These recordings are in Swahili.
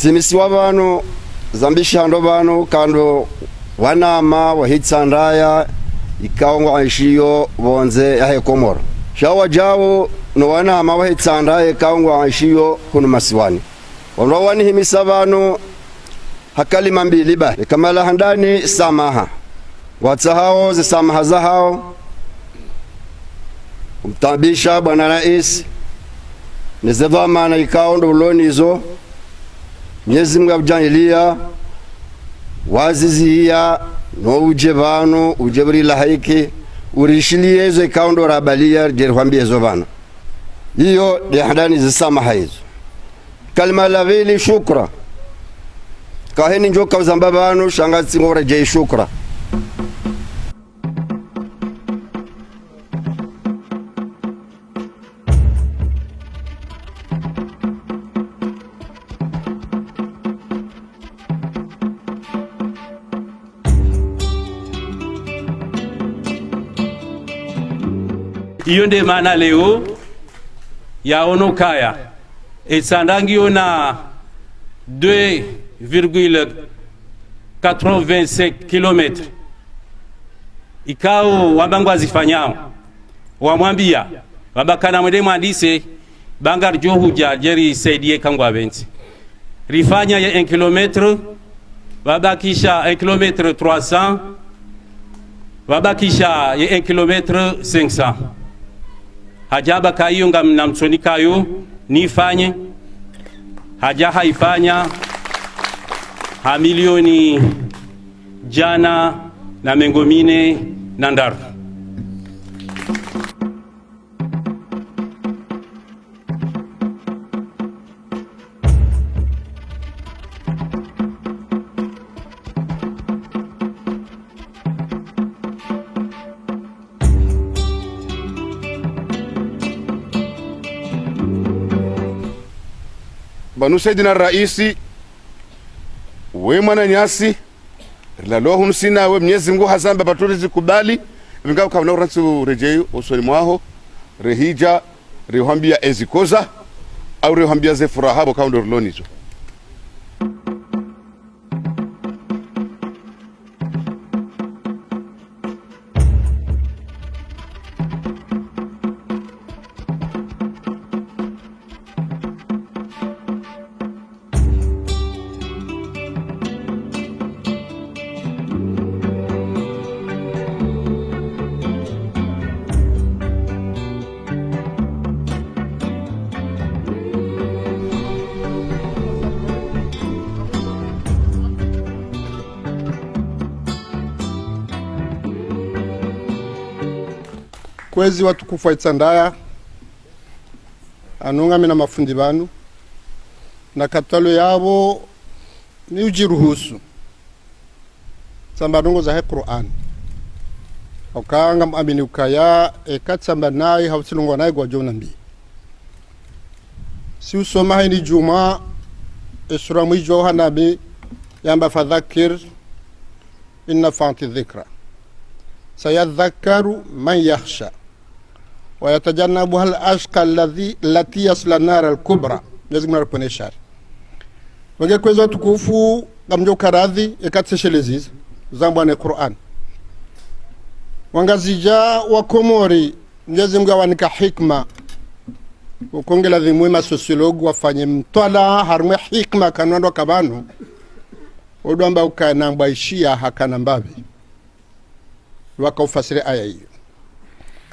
simisi wabanu zambishando banu kando wanama wahitsandaya ikawa aishiyo bonze yahe Komoro shawa jawo no wanama wahitsandaya ikawa aishiyo kuno masiwani wani himisa banu hakalima mbili ba kamala handani samaha watsahao zisamaha zahao umtabisha bwana rais nizeva maana ikao ndo ulonizo Mwenyezi Mungu abujanyilia wazizia no uje banu uje buri lahaiki urishilie zo ikao ndo rabalia jerwambie zo bana hiyo de handani zisamaha hizo kalima la vili shukra kaheni njoka uzambabanu shangazi ngora je shukra iyo nde maana leo yaono kaya etsandangio na 2,85 km ikao wambangu azifanyao wamwambia wabakana mwende mwandise bangar johuja jeri saidie kangwa benzi rifanya ya 1 km wabakisha 1 km 300 wabakisha ya 1 km 500 hajaba kayo na msoni kayo nifanye haja haifanya ha milioni jana na mengomine na ndaru banu Saidina Raisi we mwana nyasi lalohu nsina we Mwenyezi Mungu hazamba baturizi kubali vingawa kabna uransu rejeu osoni mwaho rehija rehambia ezikoza au rehambia ze furaha boka ndo lonizo kwezi watukufu itsandaya anunga mina mafundi banu na katalo yabo ni ujiruhusu samba za Qur'an okanga mwamini ukaya ekatsamba naye hausilungwa naye kwa jona mbi si usoma haini juma sura mwijo hanabi yamba fadhakir inna fanti dhikra sayadhakaru man yakhsha ويتجنبها الاشقى التي يصل النار الكبرى لازم نرپone shari wange kwezo tukufu ngamjo karadhi ekatsesheleziza zambwane Qur'an wangazija wa Komori Mwenyezi Mungu awanika hikma ukongela dhimwema sociologue wafanye mtwala harumwe hikma kanwando kabanu odwamba ukanambaishia hakana mbabe wakaufasire aya hiyo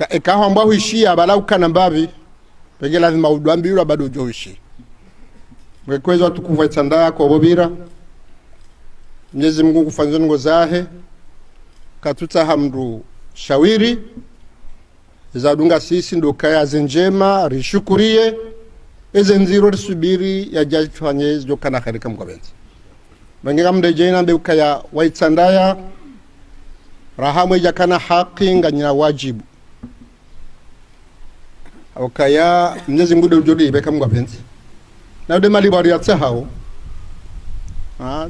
ekaho ambao huishia bala ukana mbabi penge lazima udwambira bado joishi mwekweza tukuva itsandaya kwa bobira Mwenyezi Mungu kufanza ngo zahe katuta hamdu shawiri zadunga sisi ndo kaya zenjema rishukurie eze nziro risubiri ya jafanye jo kana kharika mkobenzi bange kamde jena be kaya waitsandaya rahamu jakana haki nganya wajibu okaya Mwenyezi Mungu dojodi beka mwabenzi na de mali bari yatsahao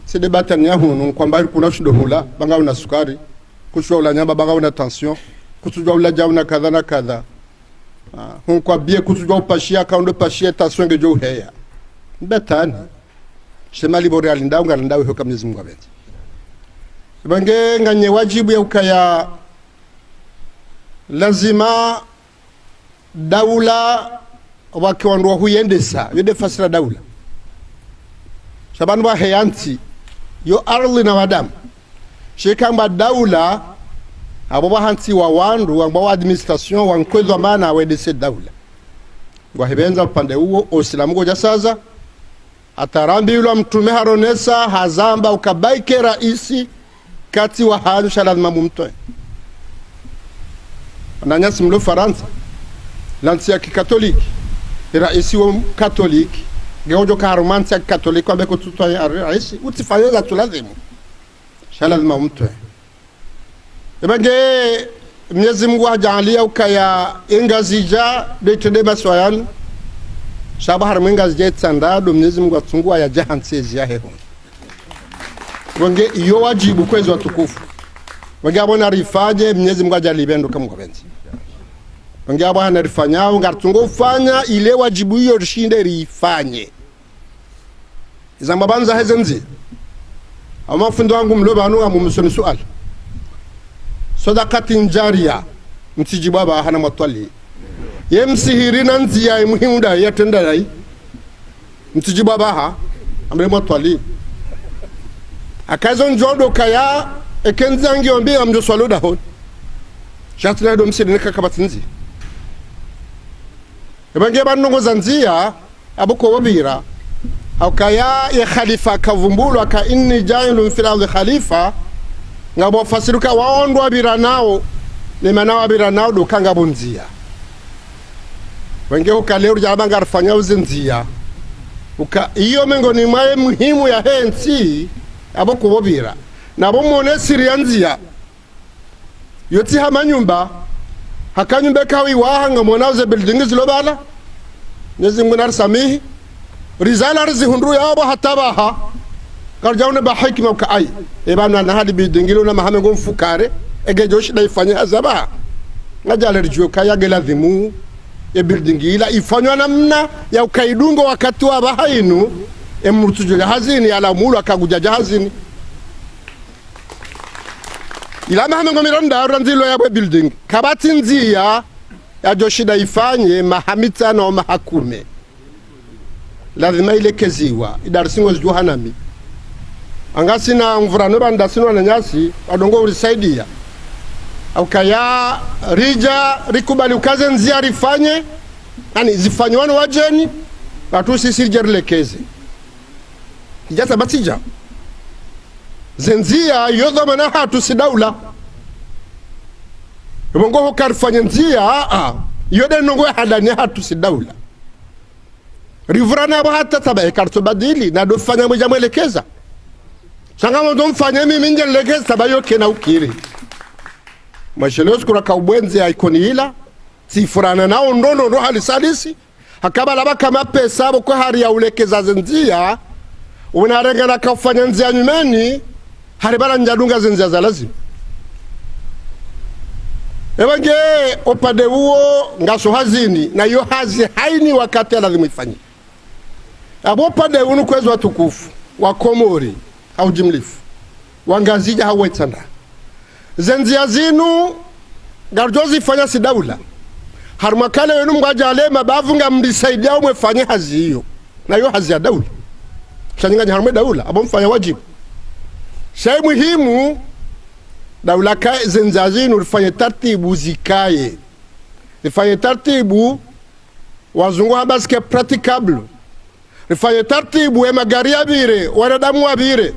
tsede batanya hunu kwamba kuna shidohula banga una sukari kushwa ula nyamba banga una tension kutujwa ula jauna kadha na kadha kwa bie kutujwa upashia kaundo pashia tension ngejo heya betani sema libore alindau ngalindau hoka Mwenyezi Mungu abenzi bange nganye wajibu ya ukaya lazima daula wakiwandwa huyendesa yode fasira daula shabanu wa heyanti yo ardhi na wadamu shekamba daula abo bahanti wa wandu ambao administration wankwezwa maana awedese daula ngwa hebenza upande huo Uislamu goja saza atarambi yule mtume haronesa hazamba ukabaike raisi kati wa hanu lazima mumtoe ananyasi mlo Faransa lansi ya kikatoliki raisi wa katoliki geojo ka romansi ya kikatoliki ambaye kututoa raisi utifanyeza tulazimu lazima mumtoe ebenge Mwenyezi Mungu ajalia ukaya ingazija betede maswayan shabahar mwengazi jetsanda do Mwenyezi Mungu atungua ya jahansezi ya heho wenge iyo wajibu kwezi watukufu wenge abona rifaje Mwenyezi Mungu ajalibendo kama mwenzi wenge abona rifanyao ngatungo ufanya ile wajibu hiyo rishinde rifanye izamba banza hezenzi ama fundo wangu mloba anu amumusoni swali sadaqatin jariya mtijibu baba hana matwali ye msihirina nziya muhimu da yatenda dai mtijibu baba ha amre matwali akazo njodo kaya ekenzangi ombi amjo swalo da hon shatna do msirine kakabatinzi ebange banongo zanzia abuko wabira au kaya ya khalifa kavumbulu aka inni jailun fil ardi khalifa ngabo fasiruka waondwa biranao ni manawa biranao dukanga bunzia wenge ukaleo jabanga rafanya uzinzia uka iyo mengo ni mwae muhimu ya hensi abo kubobira nabo mone sirianzia yoti hamanyumba hakanyumba kawi wahanga monaze building zilobala nezi ngunar samihi rizala rizi hundru yabo hatabaha karjauna ba hikima uka ai ebana na hadi bidingilo na mahame gom fukare ege joshi da ifanya azaba ngajale rijo kaya geladhimu ya bidingila ifanywa namna ya ukaidungo wakati wa bahainu emurtujo hazini ala mulu akaguja hazini ila mahame gom ironda ranzilo ya building kabati nzia ya joshi da ifanye mahamita na mahakume lazima ile keziwa idarsingo juhanami angasi na mvurano banda sino na nyasi adongo ulisaidia au kaya rija rikubali ukaze nzia rifanye yani zifanywane wajeni watu sisi jerlekeze kijata batija zenzia yodo mana hatu sidaula bongo hokarfanye nzia yode nongo hadani hatu sidaula rivurana ba hata tabaye karto badili na do fanya moja mwelekeza sangamo ndo mfanya mimi nje legeza tabayo kena ukiri mashelos kura kaubwenzi ya ikoni ila sifurana nao ndono ndo hali salisi hakaba laba kama pesa bo kwa hari ya ulekeza zenzia unarenga na kufanya nzia nyumeni haribara njadunga zenzia za lazima ebange opade uo ngaso hazini na yo hazi haini wakati lazima ifanye abo pade unu kwezo watukufu wa Komori au jimlifu wangazija hawetsanda zenzia zinu garjozi fanya si daula harmakale wenu mgajale mabavunga mdisaidia umefanya hazi hiyo na yo hazi ya daula shanyinganya harme daula abo mfanya wajibu shay muhimu daula ka zenzia zinu rifanye tartibu zikaye rifanye tartibu wazungu habaske praticable rifanye tartibu magari abire wanadamu abire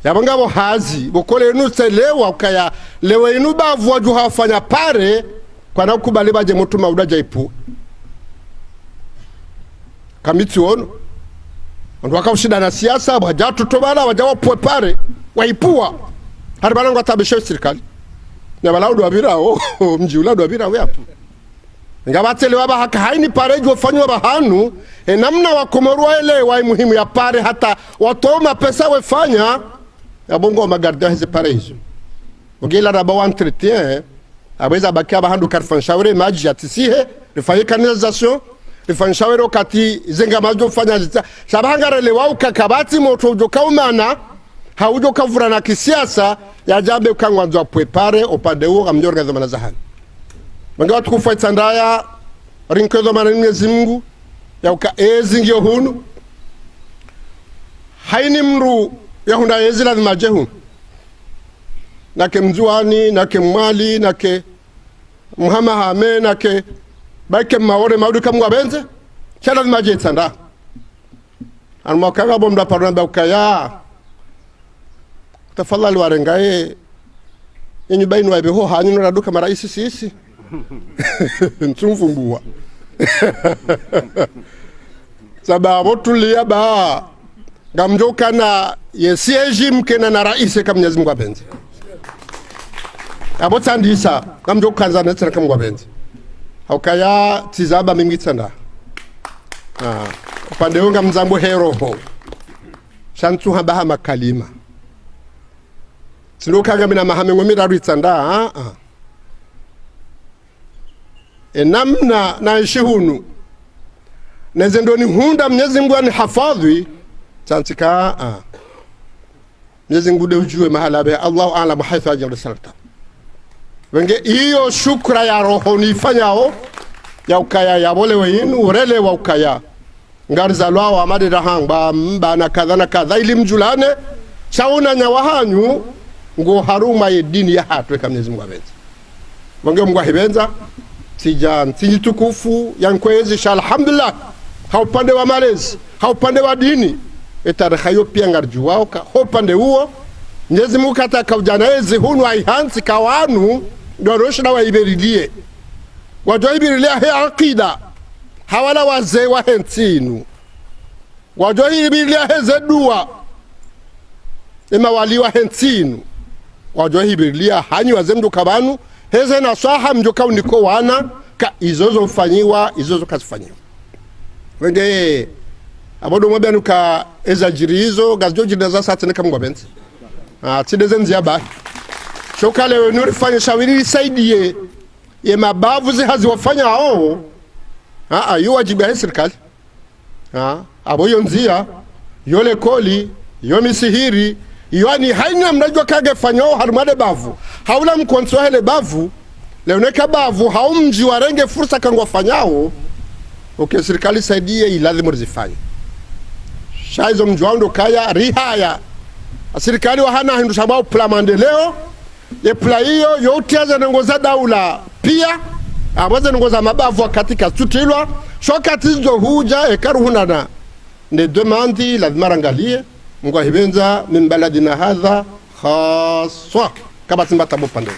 yabanga bo hazi bokole inu selewa ukaya lewe inu bavu waju hafanya pare kwa na kubali baje mutuma udaja ipu kamiti ono ndo wakaushida na siasa wajatu tobala wajawa pwe pare waipua haribana ngo atabisho serikali na balaudu abira mji uladu abira wapo ngabatele waba haka haini pare jo fanywa bahanu namna wa Komorwa ile wa muhimu ya pare hata watoma pesa wefanya ya bongo magarda hizi pare hizo ogela raba wa entretien abeza bakia bahandu karfan shawre maji atisihe rifanye canalisation ifanshawero kati zenga majo fanya zita shabangare lewa ukakabati moto ujoka umana haujo kavura na kisiasa ya jambe ukangwanzo prepare opande huo amjorga zamana zahani mangawa tukufa itandaya rinkezo Mwenyezi Mungu ya uka ngio hunu haini mru ya hunda ezi lazima jehu nake mzuani nake mwali nake muhama hame nake baike maore maudu kamwa benze chala lazima je tsanda almakaga bomda parona bakaya tafadhali warengae yenyu bainu wa beho hanyu na duka maraisi sisi ntumfumbua sababu tulia ba gamjoka na yesieji mkena na raisi kama Mwenyezi Mungu apenzi abo tandisa gamjoka kanza na tsana kama Mungu apenzi haukaya tizaba mingi tsanda upande wangu mzambo heroho shantu habaha makalima sinukaga mina mahame ngomira ritsanda namna naishi hunu nezendoni hunda Mwenyezi Mungu ani hafadhi tantika Mwenyezi Mungu de ujue mahala be Allahu a'lam haitha ajal salata wenge iyo shukra ya roho nifanyao ya ukaya ya bole wenu urele wa ukaya ngarza lwa amade rahanga mba na kadha ili mjulane chauna nyawahanyu ngo haruma yedini ya hatwe kama Mwenyezi Mungu abenza wenge Mungu ahibenza tija ntinyi tukufu yankwezi alhamdulillah haupande wa malezi haupande wa dini etareha yo pia ngarjuwao ka hopande huo Mwenyezi Mungu kataka ujanaezi hunu aihansi kawanu ndoroshna wa iberilie wajwa iberilia he aqida hawala wazee wa hentinu wajwa iberilia he zedua ima wali wa hentinu wajwa iberilia hanyi wazemdu kabanu heze na swaha mjoka uniko wana ka izozo ufanyiwa izozo kasifanyiwa wenge abodo mwabia nuka ezajiri hizo gazjoji na zasa atineka mgwa benzi tideze nziaba shoka lewe nuri fanya shawiri saidie ye mabavu zi hazi wafanya hao yu wajibia he serikali abo yonzia yole koli yomi sihiri yoani haina mnajua kage fanyao harumade bavu haula mkonsuahele bavu leoneka bavu haumji warenge fursa kangwa fanyao serikali saidie ilazimu rizifanya shaizo mjuando kaya rihaya serikali wahana hindu shabao pla mandeleo ye pla hiyo yote aza nengoza daula pia abaza nengoza mabavu wakati kasutilwa shokati hizo huja ekaru hunana ne demandi lazima rangalie Mungu ahibenza min baladina hadha khaswa kama simba tabo pande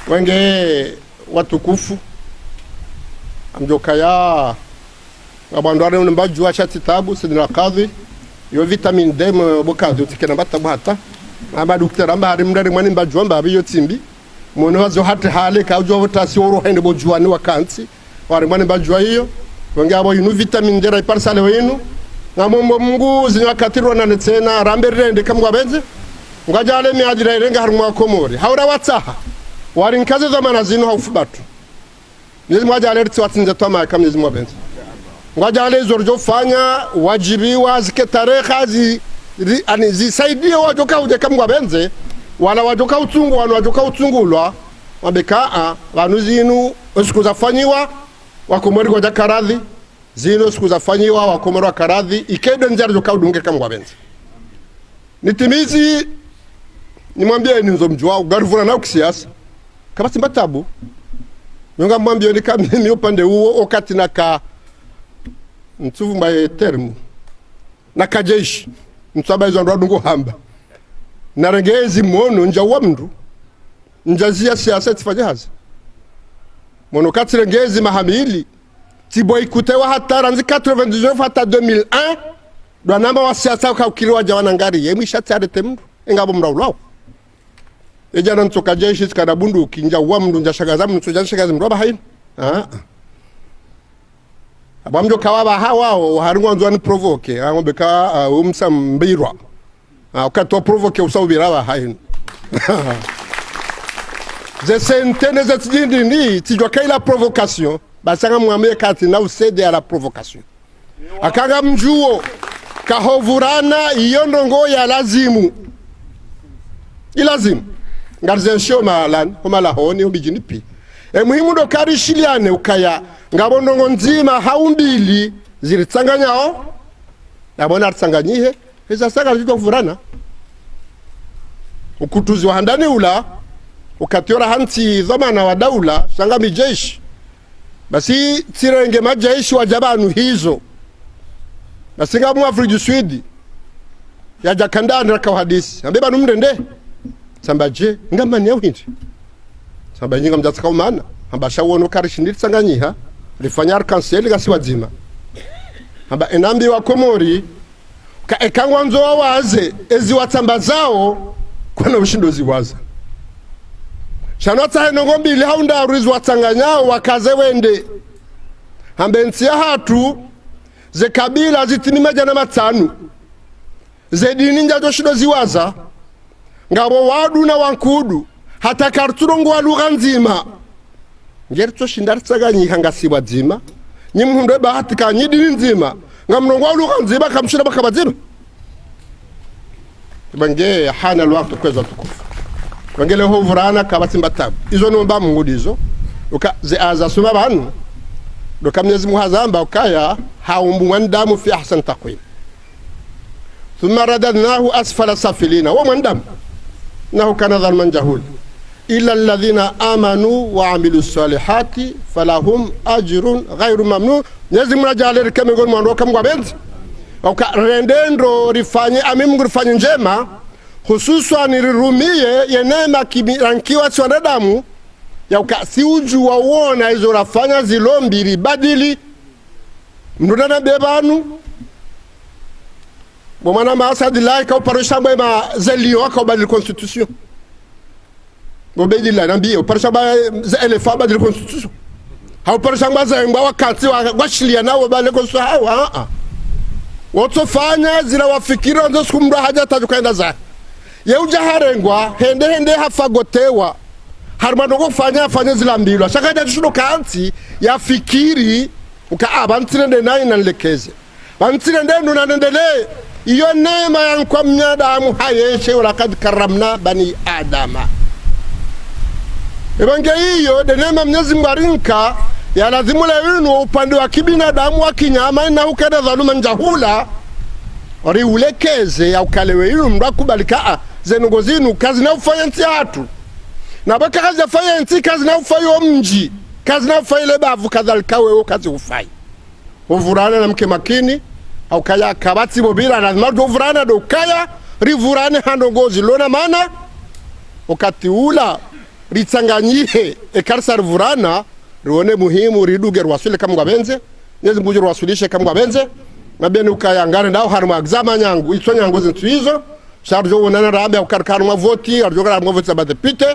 wenge watukufu amjokaya ngabandware unembajua shati tabu sidina kadhi yo vitamin D bokadhi utikena batabu hata aba doktora amba ari mndari mwani mbajua mbabi yo timbi mwono wazo hata hale ka ujwa votasi oro hende bojuani wakansi wari mwani mbajua hiyo wenge abo yunu vitamin D rai parsale wenu ngamombo Mungu zinywa katirwa na netena rambe rende kamwa benze ngajale mi ajira irenga harumwa komori haura watsaha wari nkaze zamana zinu haufubatu Mwenyezi Mungu ajale ritsi watsinze toma kama Mwenyezi Mungu benze ngajale zorjo fanya wajibiwa zike tareha zisaidie wajoka uje kamwa benze wala wajoka utungu wala wajoka utungulwa wabeka wanu zinu siku zafanyiwa wakomori kwa jakaradhi zino siku zafanyiwa wakomori wa karadhi ikede njari joka udunge kamwa benze nitimizi nimwambie ni nzomjua ugarivuna na ukisiasa kama simba tabu nyonga mwambie ni kama mimi upande huo wakati naka mtuvu mbaye termu naka jeshi mtsaba hizo ndo ndungu hamba narengezi mono nja wa mndu njazia siasa tifanye hazi mono kati rengezi mahamili tibo ikutewa hata ranzi 99 hata 2001 ndo namba wa siasa ukakiriwa jawana ngari yemi shati arete mndu engabo mraulao ejana ntoka jeshi tikana bundu kinja wa mndu njashagaza mndu njashagaza mndu abahaini abamjo kawaba hawao harungwa nzwani provoke ngombe ka umsa mbirwa ukato provoke usawbira bahaini ze sentene ze tijindi ni tijwa kaila provocation basanga mwamye kati na usede à la provocation akanga mjuo kahovurana iyo ndongo ya lazimu ilazimu ngarzensho malan homala honi ubijini pi muhimu ndo kari shiliane ukaya ngabo ndongo nzima haumbili zilitsanganyao nabona tsanganyihe eza sanga zito kuvurana ukutuzi wa handani ula ukatiora hanti dhamana wa daula sanga mijeshi basi tirenge majeshi wa jabanu hizo nasinga mu Afrika du Sud ya jakandana raka hadisi ambeba numndende sambaje ngamani yawindi samba nyinga mjataka umana ambasha wono karishindiri tsanganyiha rifanyar kanseli gasi wazima amba enambi wa Komori ka ekangwa nzo waze ezi watamba zao kwa ushindozi waza shanota heno ngombi ili haunda ruizu watanganyao wakaze wende ambe ntia hatu ze kabila zitini meja na matanu ze dini nja joshindozi waza ngabo wadu na wankudu hata karturongo wa lugha nzima ngerito shindari tsaganyiha ngasi wazima nyimuhundo bahati ka nyidini nzima ngamnongo wa lugha nzima kamshira bakabazima bange hana alwaqt kweza tukufu bangele hovurana kabatimba tabu izo nomba mungudizo uka ze azasuma banu doka Mwenyezi Mungu hazamba ukaya haumbu wandamu fi ahsan taqwim thumma radadnahu asfala safilina wa wandamu nahu kana dhalman jahul illa alladhina amanu wa amilus salihati falahum ajrun ghayru mamnun. Mwenyezi Mungu ajalie kama ngoni mwandoka Mungu abenzi uka rendendo rifanye Mungu rifanye njema hususan nirumie yenema kirankiwa si wanadamu ya ukasi uju wawona hizo rafanya zilombi ribadili mnudana bebanu bomana maasadi laika uparosha mbema zelio waka ubadili constitution bobedi la nambi uparosha mbema elefa ubadili constitution hauparosha mbema zemba wakati washilia na ubadili constitution hawa wotofanya zila wafikiri wanzo sikumra haja tajukaenda za yeuja harengwa hende hafagotewa harmanogo kufanya zila mbilwa shakaja tushuno kaanti ya fikiri uka bantirende nani nanlekeze bantirende nuna nendele iyo neema ya nkwa mnyadamu hayeshe walakad karamna bani adama ebange iyo denema Mwenyezi Mungu arinka ya lazimu lewinu upande wa kibinadamu wa kinyama na ukada dhaluma njahula ori ulekeze ya ukalewe inu mndu akubalika zenugo zinu kazi na ufanya nti hatu na baka kazi afanya nti kazi na ufayo mji kazi na ufayo lebavu kadhalika wewe kazi ufai uvurana na mke makini au kaya kabati bobira lazima uvurana do kaya rivurane hando ngozi lona mana wakati ula ritsanganyihe ekarsa rivurana rione muhimu riduge rwasule kama ngwabenze Mwenyezi Mungu rwasulishe kama ngwabenze mabeni ukaya ngare ndao haruma exama nyangu itso nyangu zintu hizo sharjo wonana rambe ukarkar ma voti arjo kar ma voti sabate pite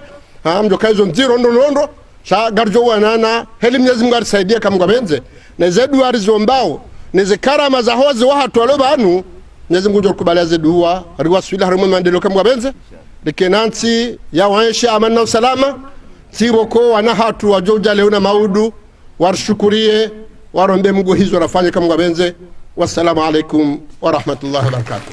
amjo kaizo nziro ndondo sha garjo wonana heli Mwenyezi Mungu arisaidia kama ngwabenze na zedu arizombao neze karama za hozi wa hatu alobanu Mwenyezi Mungu jokubaliza zeduwa riwasula haruma mandelo kama ngwabenze likenansi ya waisha amana na salama siboko wana hatu wajoja leona maudu warshukurie warombe Mungu hizo rafanye kama ngwabenze. Wassalamu alaikum wa rahmatullahi wa barakatuh.